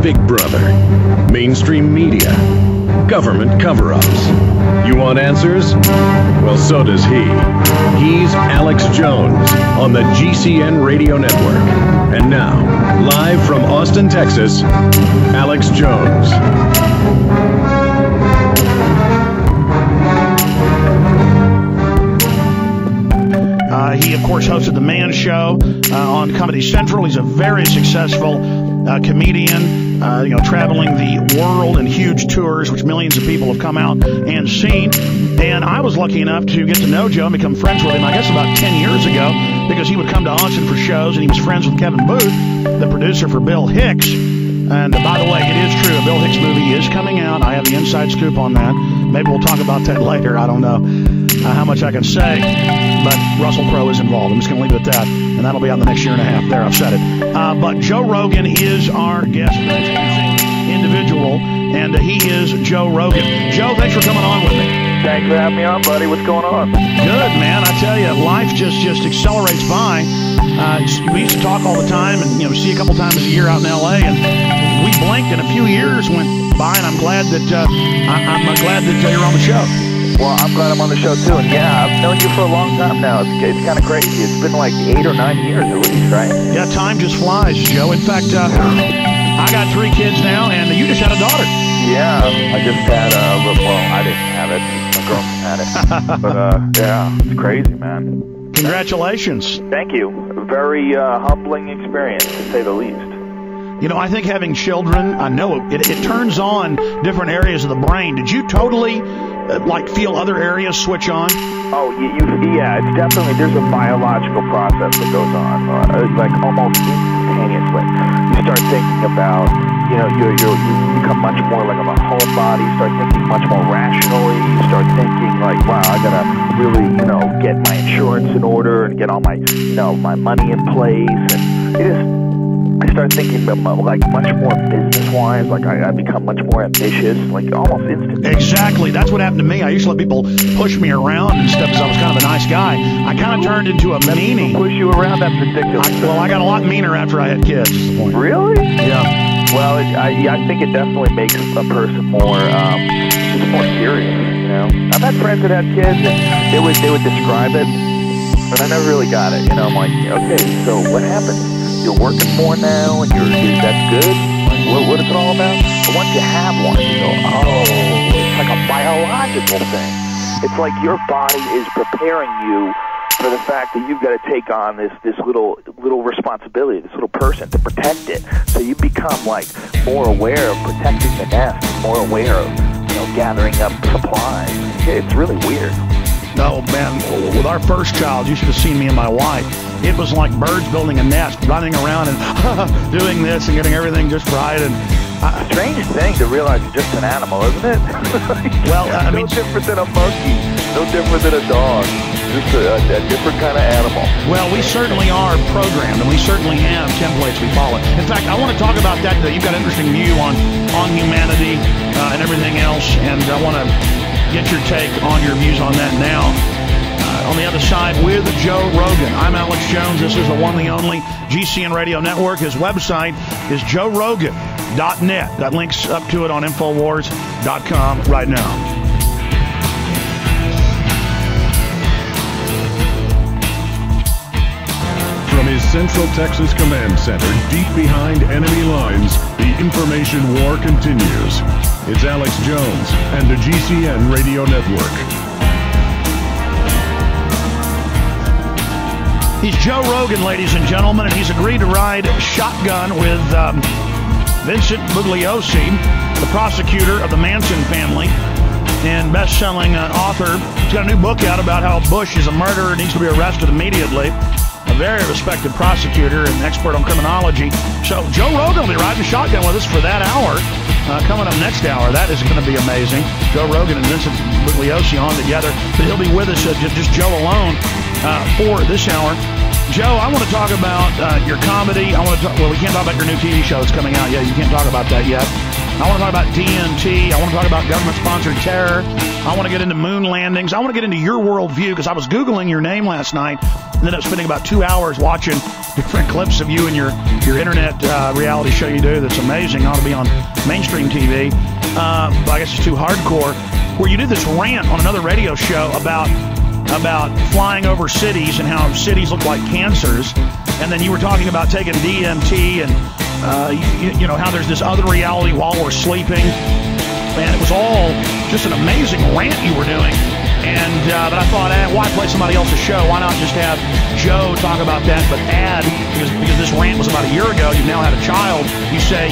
Big Brother, mainstream media, government cover-ups. You want answers? Well, so does he. He's Alex Jones on the GCN Radio Network. And now, live from Austin, Texas, Alex Jones. He, of course, hosted The Man Show on Comedy Central. He's a very successful comedian, traveling the world in huge tours, which millions of people have come out and seen. And I was lucky enough to get to know Joe and become friends with him, I guess, about 10 years ago, because he would come to Austin for shows, and he was friends with Kevin Booth, the producer for Bill Hicks. And by the way, it is true, a Bill Hicks movie is coming out. I have the inside scoop on that. Maybe we'll talk about that later. I don't know how much I can say, but Russell Crowe is involved. I'm just going to leave it at that, and that'll be out in the next year and a half. There, I've said it. But Joe Rogan is our guest, an interesting individual, and he is Joe Rogan. Joe, thanks for coming on with me. Thanks for having me on, buddy. What's going on? Good, man. I tell you, life just accelerates by. We used to talk all the time, and see a couple times a year out in L.A., and we blinked, and a few years went by, and I'm glad that you're on the show. Well, I'm glad I'm on the show, too. And, yeah, I've known you for a long time now. It's kind of crazy. It's been like 8 or 9 years at least, right? Yeah, time just flies, Joe. In fact, I got 3 kids now, and you just had a daughter. Yeah, I just had I didn't have it. My girlfriend had it. But, yeah, it's crazy, man. Congratulations. Thank you. Very humbling experience, to say the least. I think having children, I know it turns on different areas of the brain. Did you totally feel other areas switch on? Oh, yeah, it's definitely, there's a biological process that goes on, like almost instantaneously. You start thinking about, you become much more like a homebody. You start thinking much more rationally. You start thinking like, wow, I gotta really, get my insurance in order and get all my, my money in place. And I start thinking like much more business-wise. Like I become much more ambitious, like almost instantly. Exactly. That's what happened to me. I used to let people push me around and stuff because I was kind of a nice guy. I kind of turned into a meanie. Push you around? That's ridiculous. I got a lot meaner after I had kids, is the point. Really? Yeah. Well, I think it definitely makes a person more, just more serious, I've had friends that had kids, and they would describe it, but I never really got it, I'm like, okay, so what happened? You're working more now, and is that good? Like, what is it all about? But once you have one, you go, oh, it's like a biological thing. It's like your body is preparing you for the fact that you've got to take on this little responsibility, this little person, to protect it. So you become like more aware of protecting the nest, more aware of gathering up supplies. It's really weird. No, man, with our first child, you should have seen me and my wife. It was like birds building a nest, running around and doing this and getting everything just right. And strange thing to realize you're just an animal, isn't it? Well, no different than a monkey, no different than a dog, just a different kind of animal. Well, we certainly are programmed, and we certainly have templates we follow. In fact, I want to talk about that today. You've got an interesting view on humanity and everything else, and I want to get your take on your views on that now. On the other side with Joe Rogan. I'm Alex Jones. This is the one, the only GCN Radio Network. His website is joerogan.net. Got links up to it on Infowars.com right now. From his Central Texas Command Center, deep behind enemy lines, the information war continues. It's Alex Jones and the GCN Radio Network. He's Joe Rogan, ladies and gentlemen, and he's agreed to ride shotgun with Vincent Bugliosi, the prosecutor of the Manson family and best-selling author. He's got a new book out about how Bush is a murderer and needs to be arrested immediately. A very respected prosecutor and expert on criminology. So Joe Rogan will be riding shotgun with us for that hour. Coming up next hour, that is going to be amazing. Joe Rogan and Vincent Bugliosi on together, but he'll be with us, just Joe alone, for this hour. Joe, I want to talk about your comedy. We can't talk about your new TV show that's coming out yet. You can't talk about that yet. I want to talk about DMT. I want to talk about government-sponsored terror. I want to get into moon landings. I want to get into your worldview because I was Googling your name last night and ended up spending about 2 hours watching different clips of you and your internet reality show you do that's amazing. It ought to be on mainstream TV. But I guess it's too hardcore. Where you did this rant on another radio show about flying over cities and how cities look like cancers. And then you were talking about taking DMT and, you know, how there's this other reality while we're sleeping. And it was all just an amazing rant you were doing. And but I thought, why play somebody else's show? Why not just have Joe talk about that, but add, because this rant was about a year ago, you've now had a child, you say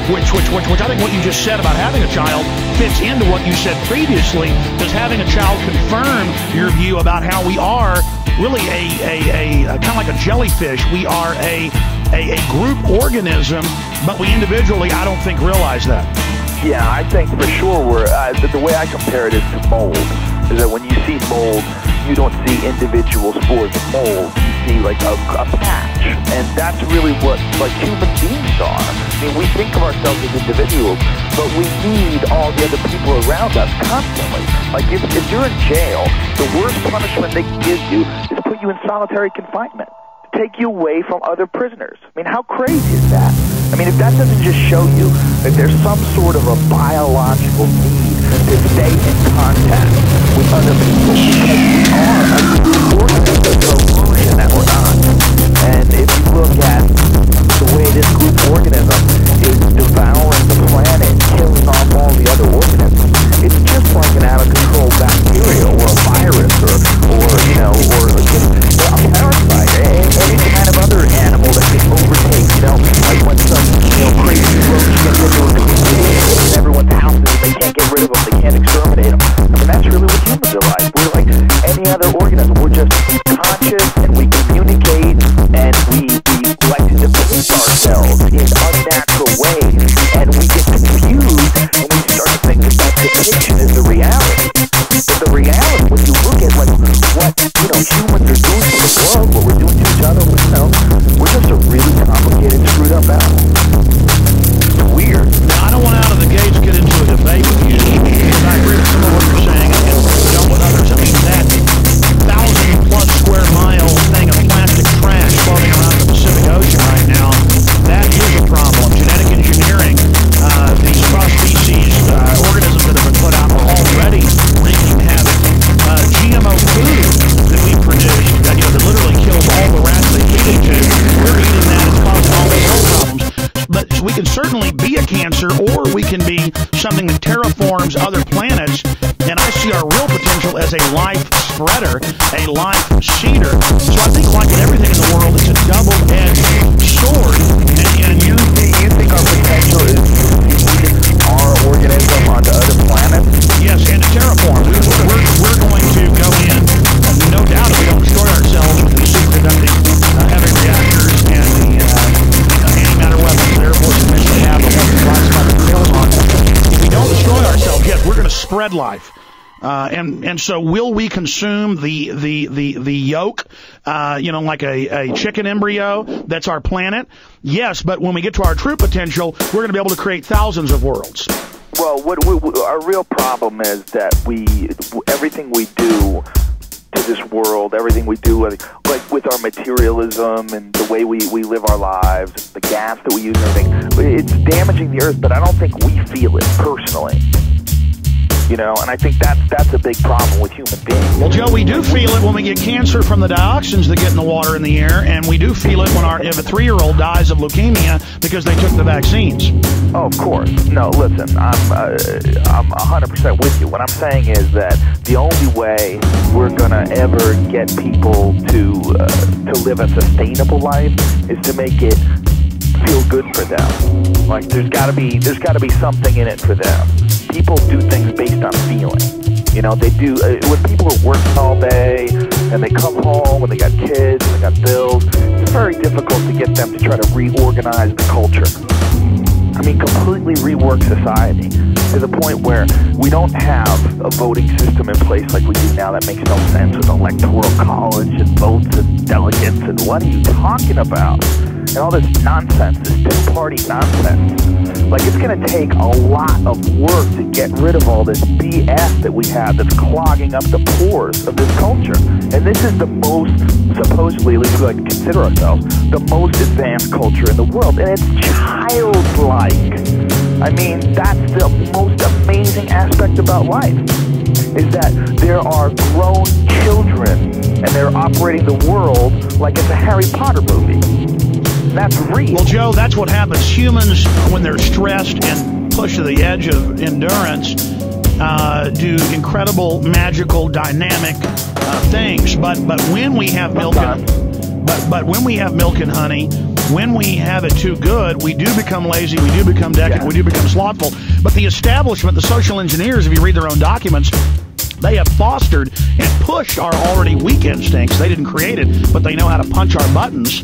which I think what you just said about having a child fits into what you said previously. Does having a child confirm your view about how we are really a kind of like a jellyfish? We are a group organism, but we individually, I don't think, realize that. Yeah, I think for sure the way I compare it is to mold. Is that when you see mold, you don't see individual spores of mold. You see like a patch, and that's really what like human beings are. I mean, we think of ourselves as individuals, but we need all the other people around us constantly. Like if you're in jail, the worst punishment they can give you is put you in solitary confinement, take you away from other prisoners. I mean, how crazy is that? I mean, if that doesn't just show you that there's some sort of a biological need to stay in contact with other people, because we are a group organism, there's no illusion that we're not. And if you look at the way this group organism is devouring the planet, killing off all the other organisms, it's just like an out-of-control bacteria or a virus or you know, or a parasite, any kind of other animal that can overtake, you know, like when some, you know, crazy roach gets into in everyone's houses and they can't get rid of them, they can't exterminate them. I mean, that's really what humans are like. We're like any other organism. We're just conscious and we communicate and we like to depict ourselves in unnatural ways, and we get confused and we start to think that depiction is the reality. But the reality, when you look at like what, you know, humans are doing to the world, what we're doing to each other, you know, we're just a really complicated, screwed up animal. It's weird. Now, I don't want out of the gates get into a debate with you, because I agree with some of what you're saying and don't with others. I mean, that 1,000+ square mile thing of plastic trash floating around the Pacific Ocean right now, that is a problem. Genetic engineering, these cross-species organisms that have been put out are already wreaking havoc. GMO food that we produce, that literally kills all the rats they feed it to, we're eating that, it's causing all the health problems. But we can certainly be a cancer, or we can be something that terraforms other planets, and I see our real potential as a life spreader, a life seeder. So I think, like in everything in the world, it's a double-edged sword. And you think our potential is our organism onto other planets? Yes, and to terraform. We're going to go in, no doubt, if we don't destroy ourselves with the superconducting heavy reactors and the antimatter weapons the Air Force initially have, the ones that classified materials on. If we don't destroy ourselves, yes, we're going to spread life. And so will we consume the yolk, like a chicken embryo that's our planet? Yes, but when we get to our true potential, we're going to be able to create thousands of worlds. Well, our real problem is that everything we do to this world, everything we do, like with our materialism and the way we live our lives, the gas that we use and everything, it's damaging the earth, but I don't think we feel it personally. You know, and I think that's a big problem with human beings. Well, Joe, we do feel it when we get cancer from the dioxins that get in the water in the air, and we do feel it if a 3-year-old dies of leukemia because they took the vaccines. Oh, of course. No, listen, I'm 100% with you. What I'm saying is that the only way we're gonna ever get people to live a sustainable life is to make it feel good for them. Like there's got to be something in it for them. People do things based on feeling. You know, they do. When people are working all day and they come home and they got kids and they got bills, it's very difficult to get them to try to reorganize the culture. I mean, completely rework society to the point where we don't have a voting system in place like we do now. That makes no sense with electoral college and votes and delegates. And what are you talking about? and all this nonsense, this party nonsense. Like, it's going to take a lot of work to get rid of all this BS that we have that's clogging up the pores of this culture. And this is the most, supposedly, at least we like to consider ourselves, the most advanced culture in the world. And it's childlike. I mean, that's the most amazing aspect about life, is that there are grown children and they're operating the world like it's a Harry Potter movie. That's real. Well, Joe, that's what happens. Humans, when they're stressed and pushed to the edge of endurance, do incredible, magical, dynamic things. But when we have milk, but when we have milk and honey, when we have it too good, we do become lazy, we do become decadent, we do become slothful. But the establishment, the social engineers, if you read their own documents, they have fostered and pushed our already weak instincts. They didn't create it, but they know how to punch our buttons